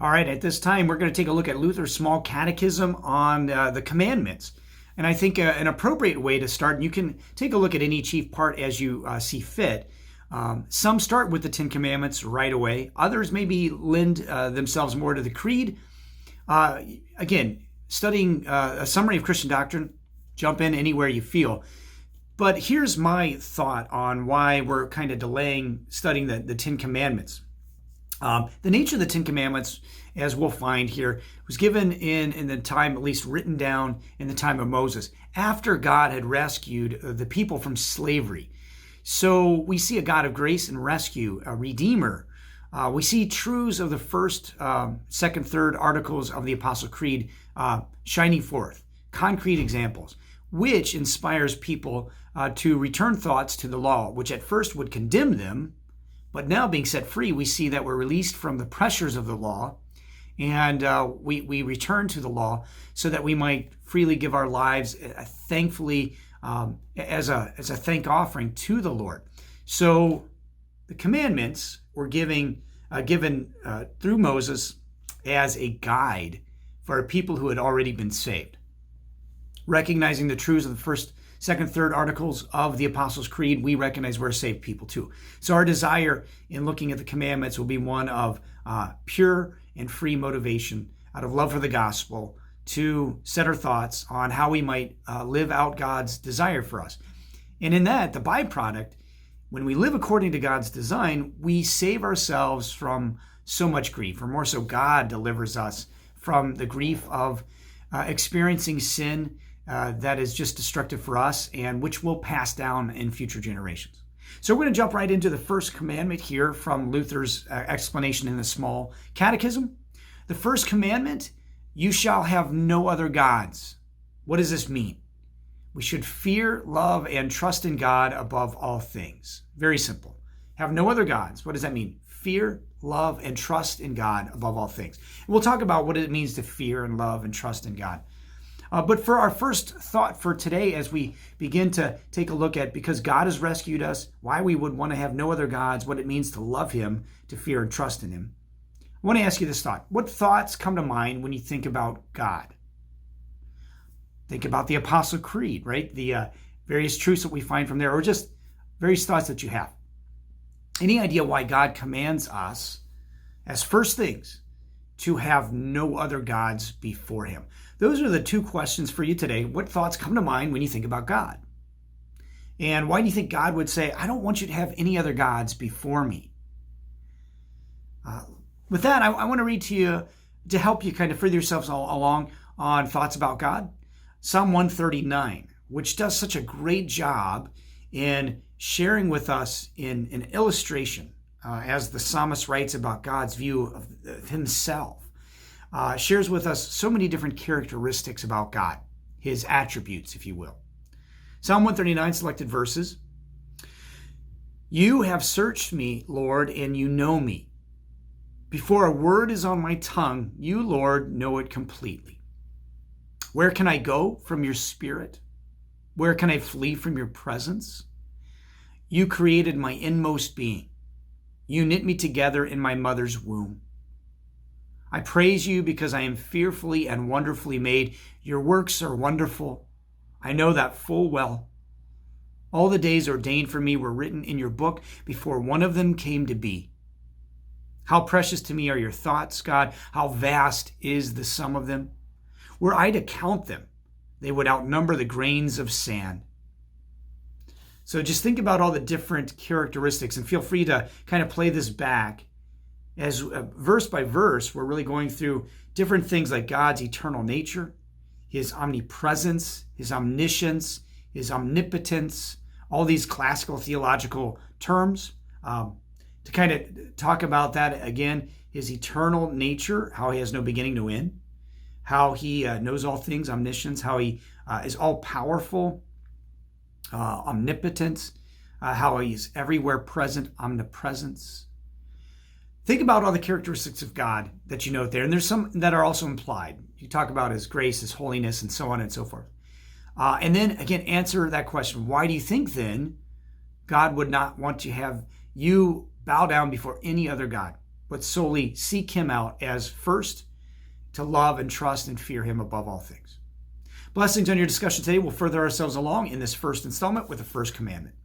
All right, at this time, we're going to take a look at Luther's Small Catechism on the commandments. And I think an appropriate way to start, and you can take a look at any chief part as you see fit. Some start with the Ten Commandments right away. Others maybe lend themselves more to the Creed. Again, studying a summary of Christian doctrine, jump in anywhere you feel. But here's my thought on why we're kind of delaying studying the Ten Commandments. The nature of the Ten Commandments, as we'll find here, was given in the time, at least written down in the time of Moses, after God had rescued the people from slavery. So we see a God of grace and rescue, a Redeemer. We see truths of the first, second, third articles of the Apostle Creed shining forth, concrete examples, which inspires people to return thoughts to the law, which at first would condemn them. But now being set free, we see that we're released from the pressures of the law, and we return to the law so that we might freely give our lives thankfully as a thank offering to the Lord. So the commandments were given through Moses as a guide for a people who had already been saved. Recognizing the truths of the first, second, third articles of the Apostles' Creed, we recognize we're a saved people too. So our desire in looking at the commandments will be one of pure and free motivation out of love for the gospel to set our thoughts on how we might live out God's desire for us. And in that, the byproduct, when we live according to God's design, we save ourselves from so much grief, or more so God delivers us from the grief of experiencing sin that is just destructive for us and which will pass down in future generations. So we're going to jump right into the first commandment here from Luther's explanation in the Small Catechism. The first commandment, you shall have no other gods. What does this mean? We should fear, love, and trust in God above all things. Very simple. Have no other gods. What does that mean? Fear, love, and trust in God above all things. And we'll talk about what it means to fear and love and trust in God. But for our first thought for today, as we begin to take a look at, because God has rescued us, why we would want to have no other gods, what it means to love Him, to fear and trust in Him, I want to ask you this thought. What thoughts come to mind when you think about God? Think about the Apostle Creed, right? The various truths that we find from there, or just various thoughts that you have. Any idea why God commands us, as first things, to have no other gods before Him? Those are the two questions for you today. What thoughts come to mind when you think about God? And why do you think God would say, I don't want you to have any other gods before me? With that, I want to read to you to help you kind of further yourselves along on thoughts about God. Psalm 139, which does such a great job in sharing with us in an illustration as the psalmist writes about God's view of Himself. Shares with us so many different characteristics about God, His attributes, if you will. Psalm 139, selected verses. You have searched me, Lord, and you know me. Before a word is on my tongue, you, Lord, know it completely. Where can I go from your spirit? Where can I flee from your presence? You created my inmost being. You knit me together in my mother's womb. I praise you because I am fearfully and wonderfully made. Your works are wonderful. I know that full well. All the days ordained for me were written in your book before one of them came to be. How precious to me are your thoughts, God. How vast is the sum of them. Were I to count them, they would outnumber the grains of sand. So just think about all the different characteristics and feel free to kind of play this back. As verse by verse, we're really going through different things like God's eternal nature, His omnipresence, His omniscience, His omnipotence, all these classical theological terms. To kind of talk about that again, His eternal nature, how He has no beginning, no end, how He knows all things, omniscience, how He is all-powerful, omnipotence, how He's everywhere present, omnipresence. Think about all the characteristics of God that you note there, and there's some that are also implied. You talk about His grace, His holiness, and so on and so forth. And then, again, answer that question. Why do you think, then, God would not want to have you bow down before any other God? but solely seek him out as first, to love and trust and fear him above all things. Blessings on your discussion today. We'll further ourselves along in this first installment with the first commandment.